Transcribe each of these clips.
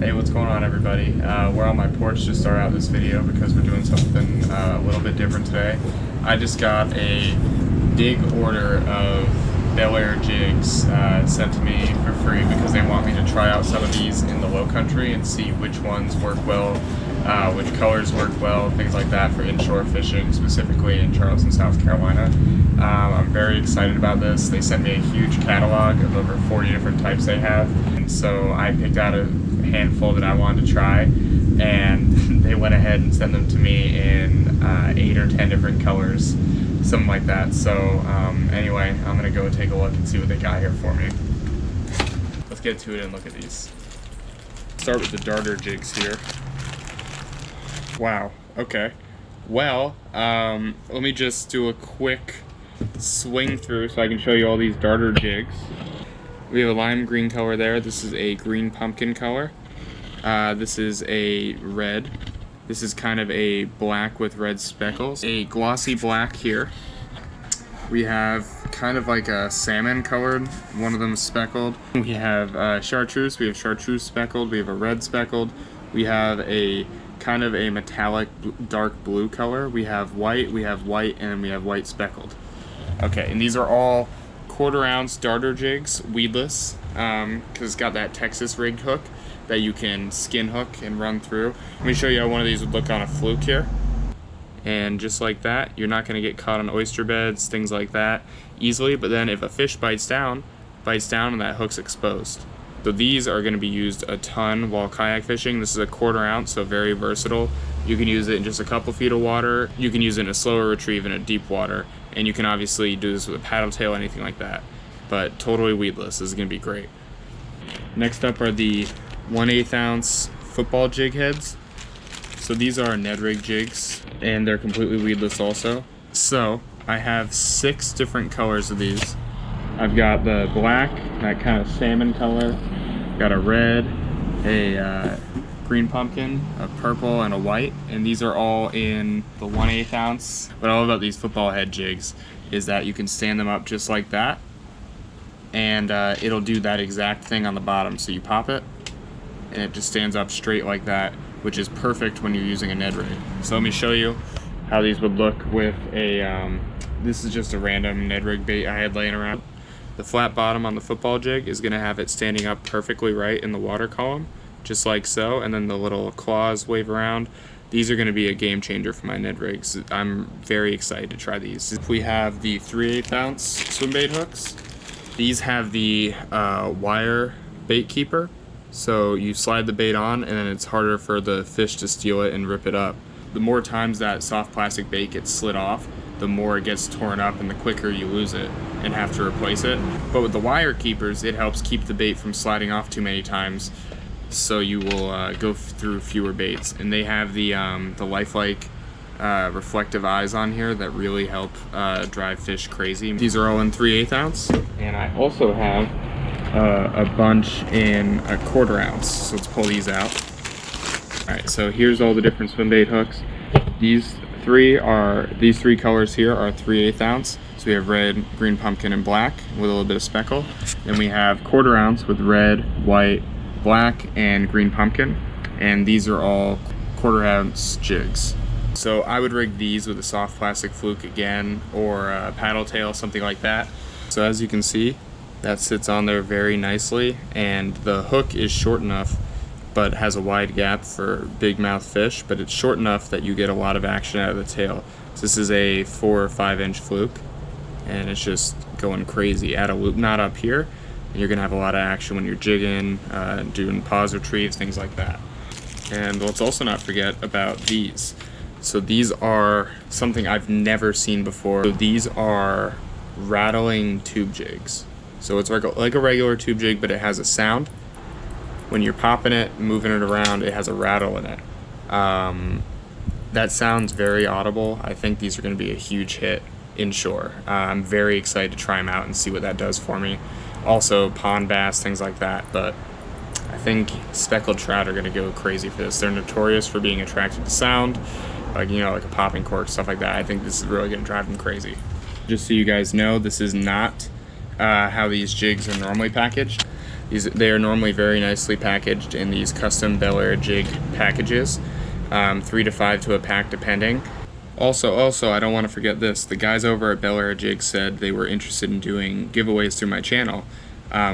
Hey, what's going on, everybody? We're on my porch to start out this video because we're doing something a little bit different today. I just got a big order of Bel Air jigs sent to me for free because they want me to try out some of these in the low country and see which ones work well, which colors work well, things like that for inshore fishing, specifically in Charleston, South Carolina. I'm very excited about this. They sent me a huge catalog of over 40 different types they have, and so I picked out a handful that I wanted to try, and they went ahead and sent them to me in 8 or 10 different colors, something like that. So anyway, I'm gonna go take a look and see what they got here for me. Let's get to it and look at these. Start with the darter jigs here. Wow, okay. Well, let me just do a quick swing through so I can show you all these darter jigs. We have a lime green color there. This is a green pumpkin color. This is a red. This is kind of a black with red speckles. A glossy black here. We have kind of like a salmon colored, one of them is speckled. We have chartreuse, we have chartreuse speckled, we have a red speckled. We have a kind of a metallic dark blue color. We have white, and we have white speckled. Okay, and these are all 1/4 ounce darter jigs, weedless, because it's got that Texas rigged hook that you can skin hook and run through. Let me show you how one of these would look on a fluke here. And just like that, you're not going to get caught on oyster beds, things like that, easily. But then if a fish bites down and that hook's exposed. So these are going to be used a ton while kayak fishing. This is a 1/4 ounce, so very versatile. You can use it in just a couple feet of water. You can use it in a slower retrieve in a deep water. And you can obviously do this with a paddle tail, anything like that. But totally weedless. This is going to be great. Next up are the 1/8 ounce football jig heads. So these are Ned rig jigs, and they're completely weedless also. So I have 6 different colors of these. I've got the black, that kind of salmon color. Got a red, a green pumpkin, a purple, and a white. And these are all in the 1/8 ounce. What I love about these football head jigs is that you can stand them up just like that, and it'll do that exact thing on the bottom. So you pop it, and it just stands up straight like that, which is perfect when you're using a Ned rig. So let me show you how these would look with a, this is just a random Ned rig bait I had laying around. The flat bottom on the football jig is gonna have it standing up perfectly right in the water column, just like so, and then the little claws wave around. These are gonna be a game changer for my Ned rigs. I'm very excited to try these. We have the 3/8 ounce swim bait hooks. These have the wire bait keeper. So you slide the bait on, and then it's harder for the fish to steal it and rip it up. The more times that soft plastic bait gets slid off, the more it gets torn up and the quicker you lose it and have to replace it. But with the wire keepers, it helps keep the bait from sliding off too many times, so you will go through fewer baits. And they have the lifelike reflective eyes on here that really help drive fish crazy. These are all in 3/8 ounce. And I also have a bunch in a 1/4 ounce. So let's pull these out. Alright, so here's all the different swim bait hooks. These three colors here are 3/8 ounce. So we have red, green pumpkin, and black with a little bit of speckle. Then we have 1/4 ounce with red, white, black, and green pumpkin. And these are all 1/4 ounce jigs. So I would rig these with a soft plastic fluke again, or a paddle tail, something like that. So as you can see, that sits on there very nicely, and the hook is short enough but has a wide gap for big mouth fish, but it's short enough that you get a lot of action out of the tail. So this is a 4 or 5 inch fluke, and it's just going crazy. Add a loop knot up here, and you're gonna have a lot of action when you're jigging, doing pause retrieves, things like that. And let's also not forget about these. So these are something I've never seen before. So these are rattling tube jigs. So it's like a regular tube jig, but it has a sound. When you're popping it, moving it around, it has a rattle in it. That sounds very audible. I think these are going to be a huge hit inshore. I'm very excited to try them out and see what that does for me. Also pond bass, things like that, but I think speckled trout are going to go crazy for this. They're notorious for being attracted to sound, like a popping cork, stuff like that. I think this is really going to drive them crazy. Just so you guys know, this is not how these jigs are normally packaged. They are normally very nicely packaged in these custom Bel Air jig packages, 3 to 5 to a pack depending. Also, I don't want to forget this. The guys over at Bel Air Jigs said they were interested in doing giveaways through my channel,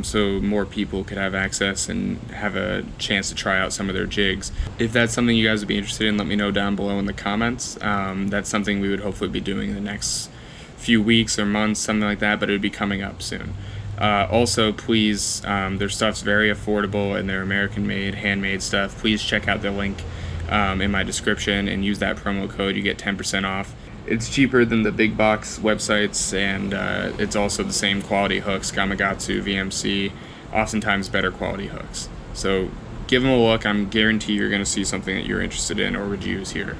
so more people could have access and have a chance to try out some of their jigs. If that's something you guys would be interested in, let me know down below in the comments. That's something we would hopefully be doing in the next few weeks or months, something like that, but it would be coming up soon. Also, please, their stuff's very affordable and they're American-made, handmade stuff. Please check out the link in my description and use that promo code. You get 10% off. It's cheaper than the big box websites, and it's also the same quality hooks, Gamakatsu, VMC, oftentimes better quality hooks. So give them a look. I'm guarantee you're going to see something that you're interested in or would use here.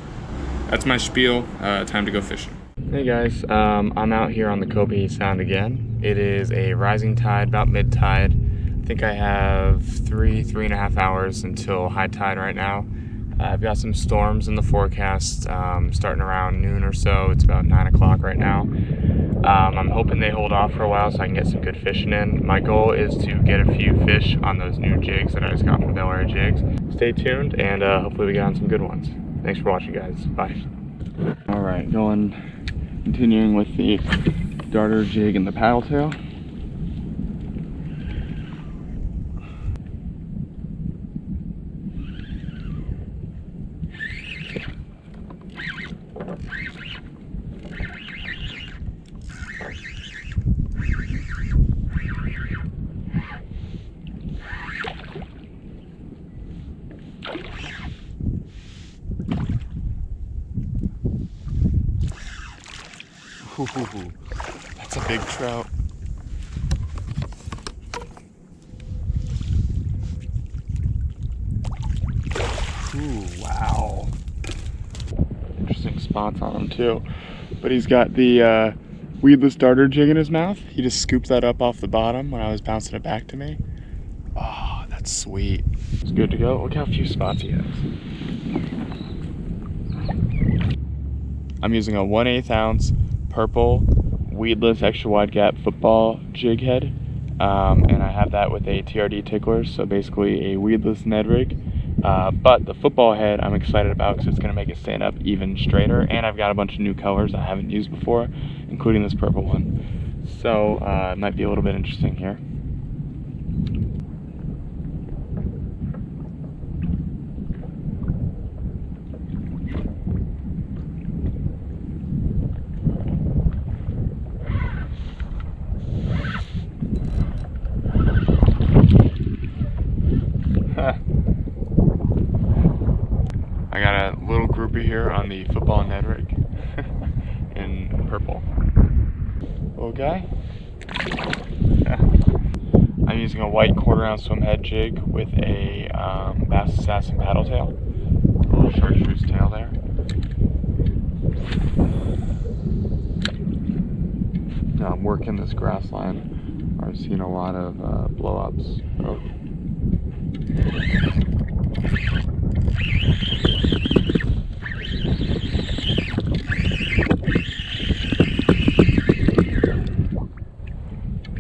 That's my spiel. Time to go fishing. Hey guys, I'm out here on the Copahee Sound again. It is a rising tide, about mid-tide. I think I have 3.5 hours until high tide right now. I've got some storms in the forecast starting around noon or so. It's about 9 o'clock right now. I'm hoping they hold off for a while so I can get some good fishing in. My goal is to get a few fish on those new jigs that I just got from Bel Air Jigs. Stay tuned and hopefully we get on some good ones. Thanks for watching, guys. Bye. Alright, continuing with the darter jig and the paddle tail. Ooh, that's a big trout. Ooh, wow. Interesting spots on him too. But he's got the weedless darter jig in his mouth. He just scooped that up off the bottom when I was bouncing it back to me. Oh, that's sweet. It's good to go. Look how few spots he has. I'm using a 1/8 ounce purple weedless extra wide gap football jig head, and I have that with a TRD tickler, so basically a weedless Ned rig. But the football head I'm excited about because it's going to make it stand up even straighter, and I've got a bunch of new colors I haven't used before, including this purple one. So it might be a little bit interesting here. I got a little groupie here on the football Ned rig in purple. Little guy. I'm using a white 1/4 ounce swim head jig with a Bass Assassin paddle tail. A little chartreuse tail there. Now I'm working this grass line. I've seen a lot of blow-ups. Oh.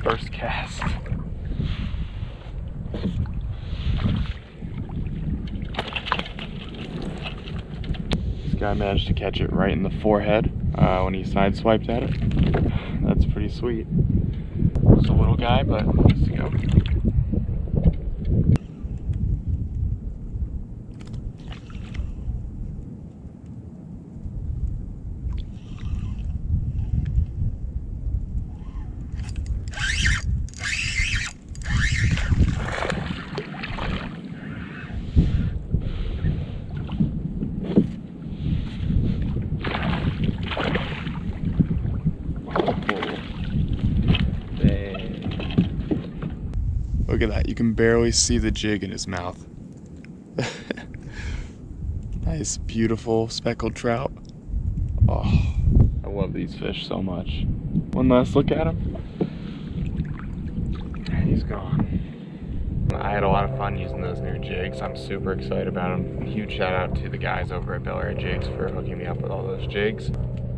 First cast. This guy managed to catch it right in the forehead when he sideswiped at it. That's pretty sweet. It's a little guy, but let's go. Look at that, you can barely see the jig in his mouth. Nice, beautiful speckled trout. Oh, I love these fish so much. One last look at him. He's gone. I had a lot of fun using those new jigs. I'm super excited about them. Huge shout out to the guys over at Bel Air Jigs for hooking me up with all those jigs.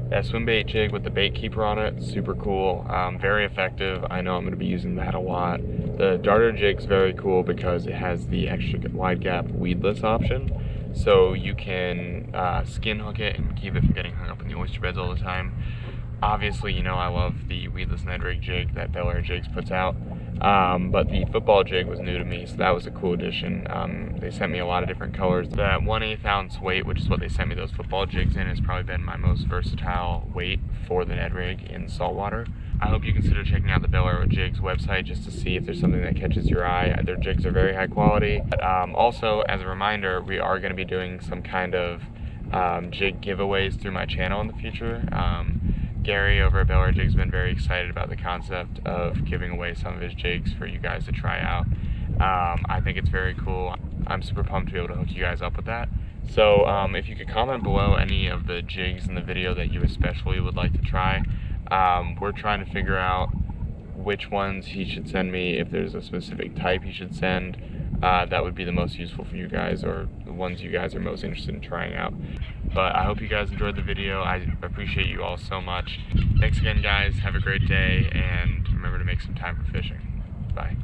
That swim bait jig with the bait keeper on it, super cool, very effective. I know I'm going to be using that a lot. The darter jig's very cool because it has the extra wide gap weedless option, so you can skin hook it and keep it from getting hung up in the oyster beds all the time. Obviously, you know I love the weedless Ned rig jig that Bel Air Jigs puts out, but the football jig was new to me, so that was a cool addition. They sent me a lot of different colors. That 1/8 ounce weight, which is what they sent me those football jigs in, has probably been my most versatile weight for the Ned rig in saltwater. I hope you consider checking out the Bel Air Jigs website just to see if there's something that catches your eye. Their jigs are very high quality. But, also, as a reminder, we are going to be doing some kind of jig giveaways through my channel in the future. Gary over at Bel Air Jigs has been very excited about the concept of giving away some of his jigs for you guys to try out. I think it's very cool. I'm super pumped to be able to hook you guys up with that. So if you could comment below any of the jigs in the video that you especially would like to try. We're trying to figure out which ones he should send me, if there's a specific type he should send. That would be the most useful for you guys, or the ones you guys are most interested in trying out. But I hope you guys enjoyed the video. I appreciate you all so much. Thanks again, guys. Have a great day, and remember to make some time for fishing. Bye.